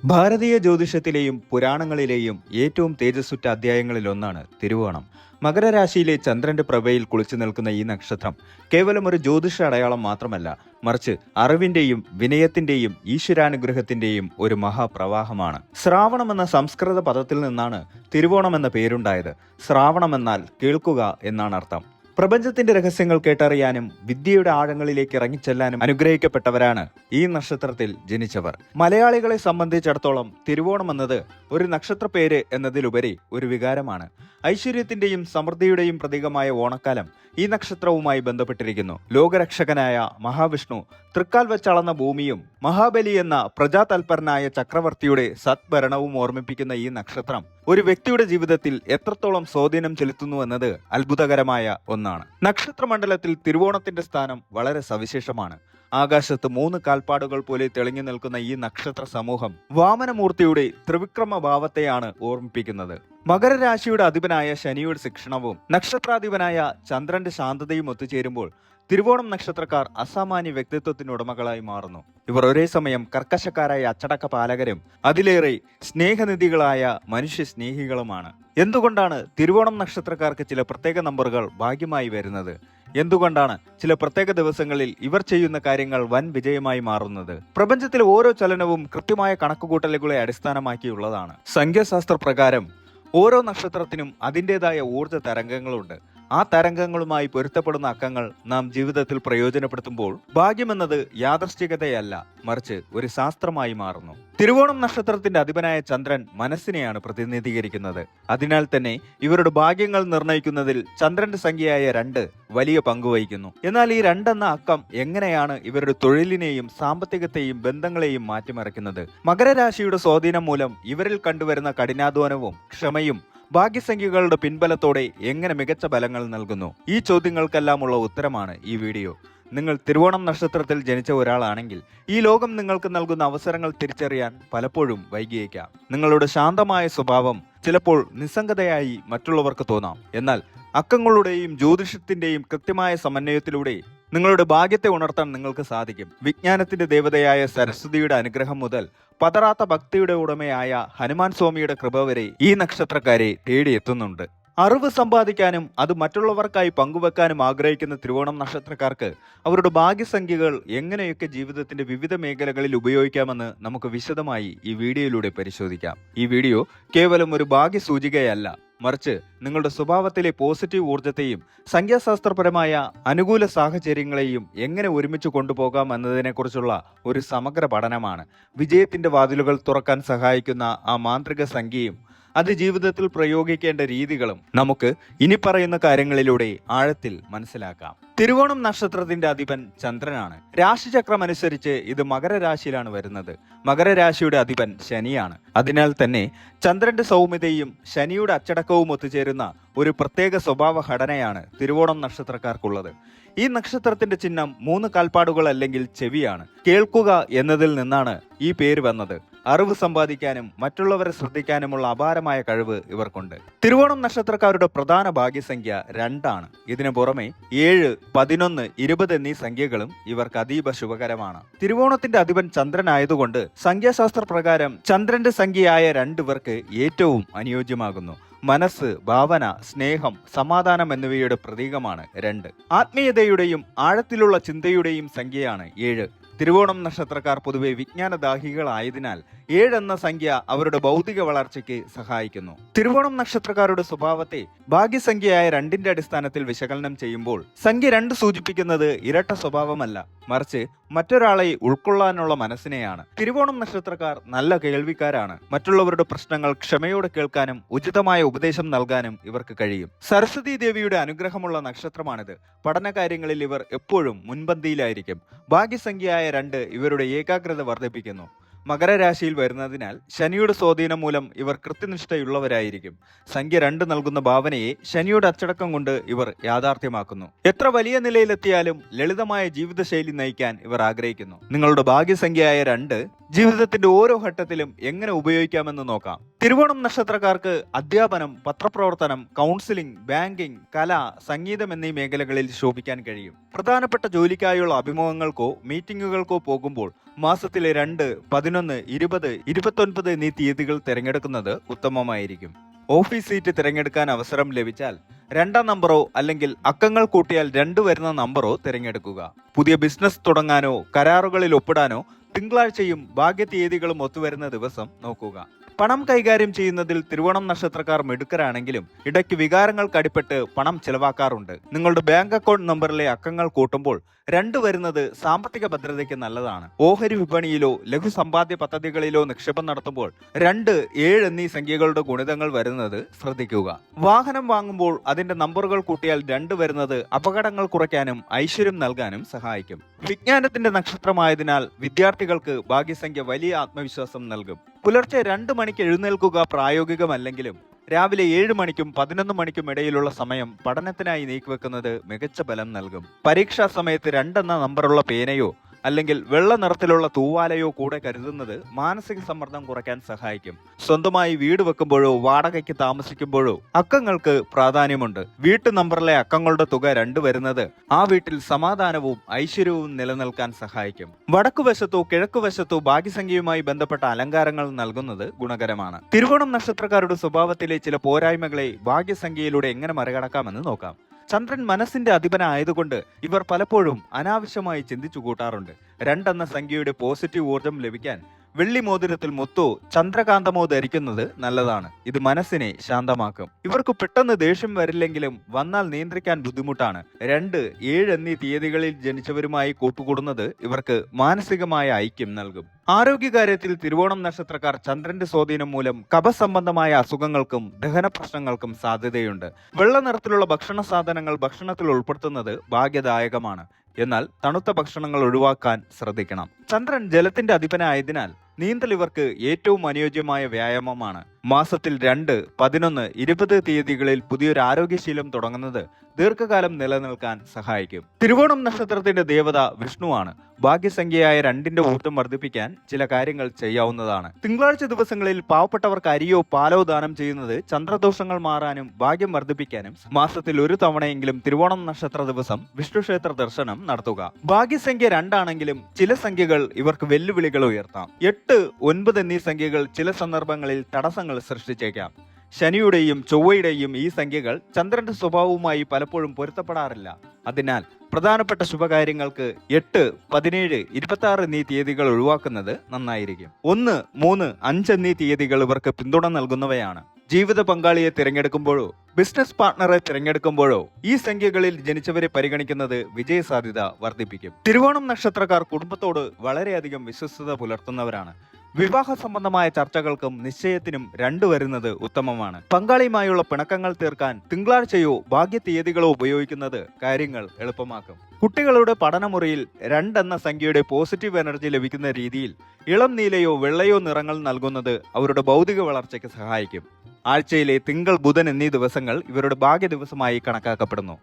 ഭാരതീയ ജ്യോതിഷത്തിലെയും പുരാണങ്ങളിലെയും ഏറ്റവും തേജസ്സുറ്റ അധ്യായങ്ങളിലൊന്നാണ് തിരുവോണം. മകരരാശിയിലെ ചന്ദ്രന്റെ പ്രഭയിൽ കുളിച്ചു നിൽക്കുന്ന ഈ നക്ഷത്രം കേവലം ഒരു ജ്യോതിഷ അടയാളം മാത്രമല്ല, മറിച്ച് അറിവിന്റെയും വിനയത്തിന്റെയും ഈശ്വരാനുഗ്രഹത്തിന്റെയും ഒരു മഹാപ്രവാഹമാണ്. ശ്രാവണം എന്ന സംസ്കൃത പദത്തിൽ നിന്നാണ് തിരുവോണം എന്ന പേരുണ്ടായത്. ശ്രാവണം എന്നാൽ കേൾക്കുക എന്നാണ് അർത്ഥം. പ്രപഞ്ചത്തിന്റെ രഹസ്യങ്ങൾ കേട്ടറിയാനും വിദ്യയുടെ ആഴങ്ങളിലേക്ക് ഇറങ്ങിച്ചെല്ലാനും അനുഗ്രഹിക്കപ്പെട്ടവരാണ് ഈ നക്ഷത്രത്തിൽ ജനിച്ചവർ. മലയാളികളെ സംബന്ധിച്ചിടത്തോളം തിരുവോണം എന്നത് ഒരു നക്ഷത്ര പേര് എന്നതിലുപരി ഒരു വികാരമാണ്. ഐശ്വര്യത്തിന്റെയും സമൃദ്ധിയുടെയും പ്രതീകമായ ഓണക്കാലം ഈ നക്ഷത്രവുമായി ബന്ധപ്പെട്ടിരിക്കുന്നു. ലോകരക്ഷകനായ മഹാവിഷ്ണു തൃക്കാൽ വെച്ചളന്ന ഭൂമിയും മഹാബലി എന്ന പ്രജാതൽപരനായ ചക്രവർത്തിയുടെ സദ്ഭരണവും ഓർമ്മിപ്പിക്കുന്ന ഈ നക്ഷത്രം ഒരു വ്യക്തിയുടെ ജീവിതത്തിൽ എത്രത്തോളം സ്വാധീനം ചെലുത്തുന്നു എന്നത് അത്ഭുതകരമായ ഒന്നാണ്. നക്ഷത്രമണ്ഡലത്തിൽ തിരുവോണത്തിന്റെ സ്ഥാനം വളരെ സവിശേഷമാണ്. ആകാശത്ത് 3 കാൽപ്പാടുകൾ പോലെ തെളിഞ്ഞു നിൽക്കുന്ന ഈ നക്ഷത്ര സമൂഹം വാമനമൂർത്തിയുടെ ത്രിവിക്രമ ഭാവത്തെയാണ് ഓർമ്മിപ്പിക്കുന്നത്. മകരരാശിയുടെ അധിപനായ ശനിയുടെ ശിക്ഷണവും നക്ഷത്രാധിപനായ ചന്ദ്രന്റെ ശാന്തതയും ഒത്തുചേരുമ്പോൾ തിരുവോണം നക്ഷത്രക്കാർ അസാമാന്യ വ്യക്തിത്വത്തിനുടമകളായി മാറുന്നു. ഇവർ ഒരേ സമയം കർക്കശക്കാരായ അച്ചടക്ക പാലകരും അതിലേറെ സ്നേഹനിധികളായ മനുഷ്യ സ്നേഹികളുമാണ്. എന്തുകൊണ്ടാണ് തിരുവോണം നക്ഷത്രക്കാർക്ക് ചില പ്രത്യേക നമ്പറുകൾ ഭാഗ്യമായി വരുന്നത്? എന്തുകൊണ്ടാണ് ചില പ്രത്യേക ദിവസങ്ങളിൽ ഇവർ ചെയ്യുന്ന കാര്യങ്ങൾ വൻ വിജയമായി മാറുന്നത്? പ്രപഞ്ചത്തിലെ ഓരോ ചലനവും കൃത്യമായ കണക്കുകൂട്ടലുകളെ അടിസ്ഥാനമാക്കിയുള്ളതാണ്. സംഖ്യാശാസ്ത്ര പ്രകാരം ഓരോ നക്ഷത്രത്തിനും അതിൻ്റെതായ ഊർജ്ജ തരംഗങ്ങളുണ്ട്. ആ തരംഗങ്ങളുമായി പൊരുത്തപ്പെടുന്ന അക്കങ്ങൾ നാം ജീവിതത്തിൽ പ്രയോജനപ്പെടുത്തുമ്പോൾ ഭാഗ്യമെന്നത് യാദൃശ്ചികതയല്ല, മറിച്ച് ഒരു ശാസ്ത്രമായി മാറുന്നു. തിരുവോണം നക്ഷത്രത്തിന്റെ അധിപനായ ചന്ദ്രൻ മനസ്സിനെയാണ് പ്രതിനിധീകരിക്കുന്നത്. അതിനാൽ തന്നെ ഇവരുടെ ഭാഗ്യങ്ങൾ നിർണ്ണയിക്കുന്നതിൽ ചന്ദ്രന്റെ സംഖ്യയായ 2 വലിയ പങ്കുവഹിക്കുന്നു. എന്നാൽ ഈ 2 എന്ന അക്കം എങ്ങനെയാണ് ഇവരുടെ തൊഴിലിനെയും സാമ്പത്തികത്തെയും ബന്ധങ്ങളെയും മാറ്റിമറിക്കുന്നത്? മകരരാശിയുടെ സ്വാധീനം മൂലം ഇവരിൽ കണ്ടുവരുന്ന കഠിനാധ്വാനവും ക്ഷമയും ഭാഗ്യസംഖ്യകളുടെ പിൻബലത്തോടെ എങ്ങനെ മികച്ച ഫലങ്ങൾ നൽകുന്നു? ഈ ചോദ്യങ്ങൾക്കെല്ലാമുള്ള ഉത്തരമാണ് ഈ വീഡിയോ. നിങ്ങൾ തിരുവോണം നക്ഷത്രത്തിൽ ജനിച്ച ഒരാളാണെങ്കിൽ ഈ ലോകം നിങ്ങൾക്ക് നൽകുന്ന അവസരങ്ങൾ തിരിച്ചറിയാൻ പലപ്പോഴും വൈകിയേക്കാം. നിങ്ങളുടെ ശാന്തമായ സ്വഭാവം ചിലപ്പോൾ നിസ്സംഗതയായി മറ്റുള്ളവർക്ക് തോന്നാം. എന്നാൽ അക്കങ്ങളുടെയും ജ്യോതിഷത്തിന്റെയും കൃത്യമായ സമന്വയത്തിലൂടെ നിങ്ങളുടെ ഭാഗ്യത്തെ ഉണർത്താൻ നിങ്ങൾക്ക് സാധിക്കും. വിജ്ഞാനത്തിന്റെ ദേവതയായ സരസ്വതിയുടെ അനുഗ്രഹം മുതൽ പതറാത്ത ഭക്തിയുടെ ഉടമയായ ഹനുമാൻ സ്വാമിയുടെ കൃപ വരെ ഈ നക്ഷത്രക്കാരെ തേടിയെത്തുന്നുണ്ട്. അറിവ് സമ്പാദിക്കാനും അത് മറ്റുള്ളവർക്കായി പങ്കുവെക്കാനും ആഗ്രഹിക്കുന്ന തിരുവോണം നക്ഷത്രക്കാർക്ക് അവരുടെ ഭാഗ്യസംഖ്യകൾ എങ്ങനെയൊക്കെ ജീവിതത്തിന്റെ വിവിധ മേഖലകളിൽ ഉപയോഗിക്കാമെന്ന് നമുക്ക് വിശദമായി ഈ വീഡിയോയിലൂടെ പരിശോധിക്കാം. ഈ വീഡിയോ കേവലം ഒരു ഭാഗ്യസൂചികയല്ല, മറിച്ച് നിങ്ങളുടെ സ്വഭാവത്തിലെ പോസിറ്റീവ് ഊർജത്തെയും സംഖ്യാശാസ്ത്രപരമായ അനുകൂല സാഹചര്യങ്ങളെയും എങ്ങനെ ഒരുമിച്ച് കൊണ്ടുപോകാം എന്നതിനെക്കുറിച്ചുള്ള ഒരു സമഗ്ര പഠനമാണ്. വിജയത്തിന്റെ വാതിലുകൾ തുറക്കാൻ സഹായിക്കുന്ന ആ മാന്ത്രിക സംഖ്യയും അത് ജീവിതത്തിൽ പ്രയോഗിക്കേണ്ട രീതികളും നമുക്ക് ഇനി പറയുന്ന കാര്യങ്ങളിലൂടെ ആഴത്തിൽ മനസ്സിലാക്കാം. തിരുവോണം നക്ഷത്രത്തിന്റെ അധിപൻ ചന്ദ്രനാണ്. രാശിചക്രം അനുസരിച്ച് ഇത് മകരരാശിയിലാണ് വരുന്നത്. മകരരാശിയുടെ അധിപൻ ശനിയാണ്. അതിനാൽ തന്നെ ചന്ദ്രന്റെ സൗമ്യതയും ശനിയുടെ അച്ചടക്കവും ഒത്തുചേരുന്ന ഒരു പ്രത്യേക സ്വഭാവ ഘടനയാണ് തിരുവോണം നക്ഷത്രക്കാർക്കുള്ളത്. ഈ നക്ഷത്രത്തിന്റെ ചിഹ്നം 3 കാൽപ്പാടുകൾ അല്ലെങ്കിൽ ചെവിയാണ്. കേൾക്കുക എന്നതിൽ നിന്നാണ് ഈ പേര് വന്നത്. അറിവ് സമ്പാദിക്കാനും മറ്റുള്ളവരെ ശ്രദ്ധിക്കാനുമുള്ള അപാരമായ കഴിവ് ഇവർക്കുണ്ട്. തിരുവോണം നക്ഷത്രക്കാരുടെ പ്രധാന ഭാഗ്യസംഖ്യ 2 ആണ്. ഇതിനു പുറമെ 7, 11, 20 എന്നീ സംഖ്യകളും ഇവർക്ക് അതീവ ശുഭകരമാണ്. തിരുവോണത്തിന്റെ അധിപൻ ചന്ദ്രൻ ആയതുകൊണ്ട് സംഖ്യാശാസ്ത്ര പ്രകാരം ചന്ദ്രന്റെ സംഖ്യയായ 2 ഇവർക്ക് ഏറ്റവും അനുയോജ്യമാകുന്നു. മനസ്സ്, ഭാവന, സ്നേഹം, സമാധാനം എന്നിവയുടെ പ്രതീകമാണ് 2. ആത്മീയതയുടെയും ആഴത്തിലുള്ള ചിന്തയുടെയും സംഖ്യയാണ് 7. തിരുവോണം നക്ഷത്രക്കാർ പൊതുവെ വിജ്ഞാനദാഹികളായതിനാൽ 7 എന്ന സംഖ്യ അവരുടെ ഭൗതിക വളർച്ചയ്ക്ക് സഹായിക്കുന്നു. തിരുവോണം നക്ഷത്രക്കാരുടെ സ്വഭാവത്തെ ഭാഗ്യസംഖ്യയായ 2ന്റെ അടിസ്ഥാനത്തിൽ വിശകലനം ചെയ്യുമ്പോൾ സംഖ്യ 2 സൂചിപ്പിക്കുന്നത് ഇരട്ട സ്വഭാവമല്ല, മറിച്ച് മറ്റൊരാളെ ഉൾക്കൊള്ളാനുള്ള മനസ്സിനെയാണ്. തിരുവോണം നക്ഷത്രക്കാർ നല്ല കേൾവിക്കാരാണ്. മറ്റുള്ളവരുടെ പ്രശ്നങ്ങൾ ക്ഷമയോടെ കേൾക്കാനും ഉചിതമായ ഉപദേശം നൽകാനും ഇവർക്ക് കഴിയും. സരസ്വതി ദേവിയുടെ അനുഗ്രഹമുള്ള നക്ഷത്രമാണിത്. പഠനകാര്യങ്ങളിൽ ഇവർ എപ്പോഴും മുൻപന്തിയിലായിരിക്കും. ഭാഗ്യസംഖ്യയായ 2 ഇവരുടെ ഏകാഗ്രത വർദ്ധിപ്പിക്കുന്നു. മകരരാശിയിൽ വരുന്നതിനാൽ ശനിയുടെ സ്വാധീനം മൂലം ഇവർ കൃത്യനിഷ്ഠയുള്ളവരായിരിക്കും. സംഖ്യ 2 നൽകുന്ന ഭാവനയെ ശനിയുടെ അച്ചടക്കം കൊണ്ട് ഇവർ യാഥാർത്ഥ്യമാക്കുന്നു. എത്ര വലിയ നിലയിലെത്തിയാലും ലളിതമായ ജീവിതശൈലി നയിക്കാൻ ഇവർ ആഗ്രഹിക്കുന്നു. നിങ്ങളുടെ ഭാഗ്യസംഖ്യയായ 2 ജീവിതത്തിന്റെ ഓരോ ഘട്ടത്തിലും എങ്ങനെ ഉപയോഗിക്കാമെന്ന് നോക്കാം. തിരുവോണം നക്ഷത്രക്കാർക്ക് അധ്യാപനം, പത്രപ്രവർത്തനം, കൗൺസിലിംഗ്, ബാങ്കിംഗ്, കല, സംഗീതം എന്നീ മേഖലകളിൽ ശോഭിക്കാൻ കഴിയും. പ്രധാനപ്പെട്ട ജോലിക്കായുള്ള അഭിമുഖങ്ങൾക്കോ മീറ്റിംഗുകൾക്കോ പോകുമ്പോൾ മാസത്തിലെ 2, 11, 20, 29 എന്നീ തീയതികൾ തിരഞ്ഞെടുക്കുന്നത് ഉത്തമമായിരിക്കും. ഓഫീസ് സീറ്റ് തിരഞ്ഞെടുക്കാൻ അവസരം ലഭിച്ചാൽ 2ാം നമ്പറോ അല്ലെങ്കിൽ അക്കങ്ങൾ കൂട്ടിയാൽ 2 വരുന്ന നമ്പറോ തിരഞ്ഞെടുക്കുക. പുതിയ ബിസിനസ് തുടങ്ങാനോ കരാറുകളിൽ ഒപ്പിടാനോ തിങ്കളാഴ്ചയും ഭാഗ്യതീയതികളും ഒത്തുവരുന്ന ദിവസം നോക്കുക. പണം കൈകാര്യം ചെയ്യുന്നതിൽ തിരുവോണം നക്ഷത്രക്കാർ മിടുക്കരാണെങ്കിലും ഇടയ്ക്ക് വികാരങ്ങൾക്ക് അടിപ്പെട്ട് പണം ചെലവാക്കാറുണ്ട്. നിങ്ങളുടെ ബാങ്ക് അക്കൗണ്ട് നമ്പറിലെ അക്കങ്ങൾ കൂട്ടുമ്പോൾ 2 വരുന്നത് സാമ്പത്തിക ഭദ്രതയ്ക്ക് നല്ലതാണ്. ഓഹരി വിപണിയിലോ ലഘു സമ്പാദ്യ പദ്ധതികളിലോ നിക്ഷേപം നടത്തുമ്പോൾ 2, 7 എന്നീ സംഖ്യകളുടെ ഗുണിതങ്ങൾ വരുന്നത് ശ്രദ്ധിക്കുക. വാഹനം വാങ്ങുമ്പോൾ അതിന്റെ നമ്പറുകൾ കൂട്ടിയാൽ 2 വരുന്നത് അപകടങ്ങൾ കുറയ്ക്കാനും ഐശ്വര്യം നൽകാനും സഹായിക്കും. വിജ്ഞാനത്തിന്റെ നക്ഷത്രമായതിനാൽ വിദ്യാർത്ഥികൾക്ക് ഭാഗ്യസംഖ്യ വലിയ ആത്മവിശ്വാസം നൽകും. പുലർച്ചെ 2 മണിക്ക് എഴുന്നേൽക്കുക പ്രായോഗികമല്ലെങ്കിലും രാവിലെ 7 മണിക്കും 11 മണിക്കും ഇടയിലുള്ള സമയം പഠനത്തിനായി നീക്കിവെക്കുന്നത് മികച്ച ഫലം നൽകും. പരീക്ഷാ സമയത്ത് 2 എന്ന നമ്പറുള്ള പേനയോ അല്ലെങ്കിൽ വെള്ള നിറത്തിലുള്ള തൂവാലയോ കൂടെ കരുതുന്നത് മാനസിക സമ്മർദ്ദം കുറയ്ക്കാൻ സഹായിക്കും. സ്വന്തമായി വീട് വെക്കുമ്പോഴോ വാടകയ്ക്ക് താമസിക്കുമ്പോഴോ അക്കങ്ങൾക്ക് പ്രാധാന്യമുണ്ട്. വീട്ടു നമ്പറിലെ അക്കങ്ങളുടെ തുക 2 വരുന്നത് ആ വീട്ടിൽ സമാധാനവും ഐശ്വര്യവും നിലനിൽക്കാൻ സഹായിക്കും. വടക്കുവശത്തോ കിഴക്കുവശത്തോ ഭാഗ്യസംഖ്യയുമായി ബന്ധപ്പെട്ട അലങ്കാരങ്ങൾ നൽകുന്നത് ഗുണകരമാണ്. തിരുവോണം നക്ഷത്രക്കാരുടെ സ്വഭാവത്തിലെ ചില പോരായ്മകളെ ഭാഗ്യസംഖ്യയിലൂടെ എങ്ങനെ മറികടക്കാമെന്ന് നോക്കാം. ചന്ദ്രൻ മനസ്സിന്റെ അധിപനായതുകൊണ്ട് ഇവർ പലപ്പോഴും അനാവശ്യമായി ചിന്തിച്ചു കൂട്ടാറുണ്ട്. 2 എന്ന സംഖ്യയുടെ പോസിറ്റീവ് ഊർജം ലഭിക്കാൻ വെള്ളി മോതിരത്തിൽ മുത്തോ ചന്ദ്രകാന്തമോ ധരിക്കുന്നത് നല്ലതാണ്. ഇത് മനസ്സിനെ ശാന്തമാക്കും. ഇവർക്ക് പെട്ടെന്ന് ദേഷ്യം വരില്ലെങ്കിലും വന്നാൽ നിയന്ത്രിക്കാൻ ബുദ്ധിമുട്ടാണ്. 2, 7 എന്നീ തീയതികളിൽ ജനിച്ചവരുമായി കൂട്ടുകൂടുന്നത് ഇവർക്ക് മാനസികമായ ഐക്യം നൽകും. ആരോഗ്യകാര്യത്തിൽ തിരുവോണം നക്ഷത്രക്കാർ ചന്ദ്രന്റെ സ്വാധീനം മൂലം കഫസംബന്ധമായ അസുഖങ്ങൾക്കും ദഹന പ്രശ്നങ്ങൾക്കും സാധ്യതയുണ്ട്. വെള്ള നിറത്തിലുള്ള ഭക്ഷണ സാധനങ്ങൾ ഭക്ഷണത്തിൽ ഉൾപ്പെടുത്തുന്നത് ഭാഗ്യദായകമാണ്. എന്നാൽ തണുത്ത ഭക്ഷണങ്ങൾ ഒഴിവാക്കാൻ ശ്രദ്ധിക്കണം. ചന്ദ്രൻ ജലത്തിന്റെ അധിപനായതിനാൽ നീന്തൽ ഇവർക്ക് ഏറ്റവും അനുയോജ്യമായ വ്യായാമമാണ്. മാസത്തിൽ 2, 11, 20 തീയതികളിൽ പുതിയൊരു ആരോഗ്യശീലം തുടങ്ങുന്നത് ദീർഘകാലം നിലനിൽക്കാൻ സഹായിക്കും. തിരുവോണം നക്ഷത്രത്തിന്റെ ദേവത വിഷ്ണുവാണ്. ഭാഗ്യസംഖ്യയായ 2ന്റെ ഊർജ്ജം വർദ്ധിപ്പിക്കാൻ ചില കാര്യങ്ങൾ ചെയ്യാവുന്നതാണ്. തിങ്കളാഴ്ച ദിവസങ്ങളിൽ പാവപ്പെട്ടവർക്ക് അരിയോ പാലോ ദാനം ചെയ്യുന്നത് ചന്ദ്രദോഷങ്ങൾ മാറാനും ഭാഗ്യം വർദ്ധിപ്പിക്കാനും. മാസത്തിൽ 1 തവണയെങ്കിലും തിരുവോണം നക്ഷത്ര ദിവസം വിഷ്ണു ക്ഷേത്ര ദർശനം നടത്തുക. ഭാഗ്യസംഖ്യ 2 ആണെങ്കിലും ചില സംഖ്യകൾ ഇവർക്ക് വെല്ലുവിളികൾ ഉയർത്താം. 8, 9 എന്നീ സംഖ്യകൾ ചില സന്ദർഭങ്ങളിൽ തടസ്സങ്ങൾ സൃഷ്ടിച്ചേക്കാം. ശനിയുടെയും ചൊവ്വയുടെയും ഈ സംഖ്യകൾ ചന്ദ്രന്റെ സ്വഭാവവുമായി പലപ്പോഴും പൊരുത്തപ്പെടാറില്ല. അതിനാൽ പ്രധാനപ്പെട്ട ശുഭകാര്യങ്ങൾക്ക് 8, 17, 26 എന്നീ തീയതികൾ ഒഴിവാക്കുന്നത് നന്നായിരിക്കും. 1, 3, 5 എന്നീ തീയതികൾ ഇവർക്ക് പിന്തുണ നൽകുന്നവയാണ്. ജീവിത പങ്കാളിയെ തിരഞ്ഞെടുക്കുമ്പോഴോ ബിസിനസ് പാർട്ണറെ തിരഞ്ഞെടുക്കുമ്പോഴോ ഈ സംഖ്യകളിൽ ജനിച്ചവരെ പരിഗണിക്കുന്നത് വിജയസാധ്യത വർദ്ധിപ്പിക്കും. തിരുവോണം നക്ഷത്രക്കാർ കുടുംബത്തോട് വളരെയധികം വിശ്വസ്തത പുലർത്തുന്നവരാണ്. വിവാഹ സംബന്ധമായ ചർച്ചകൾക്കും നിശ്ചയത്തിനും 2 വരുന്നത് ഉത്തമമാണ്. പങ്കാളിയുമായുള്ള പിണക്കങ്ങൾ തീർക്കാൻ തിങ്കളാഴ്ചയോ ഭാഗ്യ തീയതികളോ ഉപയോഗിക്കുന്നത് കാര്യങ്ങൾ എളുപ്പമാക്കും. കുട്ടികളുടെ പഠനമുറിയിൽ 2 എന്ന സംഖ്യയുടെ പോസിറ്റീവ് എനർജി ലഭിക്കുന്ന രീതിയിൽ ഇളം നീലയോ വെള്ളയോ നിറങ്ങൾ നൽകുന്നത് അവരുടെ ഭൗതിക വളർച്ചയ്ക്ക് സഹായിക്കും. ആഴ്ചയിലെ തിങ്കൾ, ബുധൻ എന്നീ ദിവസങ്ങൾ ഇവരുടെ ഭാഗ്യ ദിവസമായി കണക്കാക്കപ്പെടുന്നു.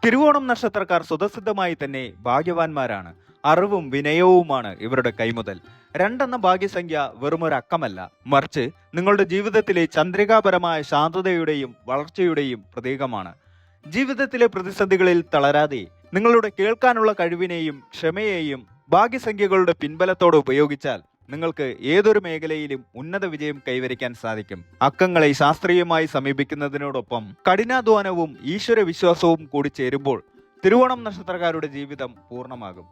തിരുവോണം നക്ഷത്രക്കാർ സ്വതസിദ്ധമായി തന്നെ ഭാഗ്യവാന്മാരാണ്. അറിവും വിനയവുമാണ് ഇവരുടെ കൈമുതൽ. 2 എന്ന ഭാഗ്യസംഖ്യ വെറുമൊരു അക്കമല്ല, മറിച്ച് നിങ്ങളുടെ ജീവിതത്തിലെ ചന്ദ്രികാപരമായ ശാന്തതയുടെയും വളർച്ചയുടെയും പ്രതീകമാണ്. ജീവിതത്തിലെ പ്രതിസന്ധികളിൽ തളരാതെ നിങ്ങളുടെ കേൾക്കാനുള്ള കഴിവിനെയും ക്ഷമയെയും ഭാഗ്യസംഖ്യകളുടെ പിൻബലത്തോടെ ഉപയോഗിച്ചാൽ നിങ്ങൾക്ക് ഏതൊരു മേഖലയിലും ഉന്നത വിജയം കൈവരിക്കാൻ സാധിക്കും. അക്കങ്ങളെ ശാസ്ത്രീയമായി സമീപിക്കുന്നതിനോടൊപ്പം കഠിനാധ്വാനവും ഈശ്വര വിശ്വാസവും കൂടി ചേരുമ്പോൾ തിരുവോണം നക്ഷത്രക്കാരുടെ ജീവിതം പൂർണ്ണമാകും.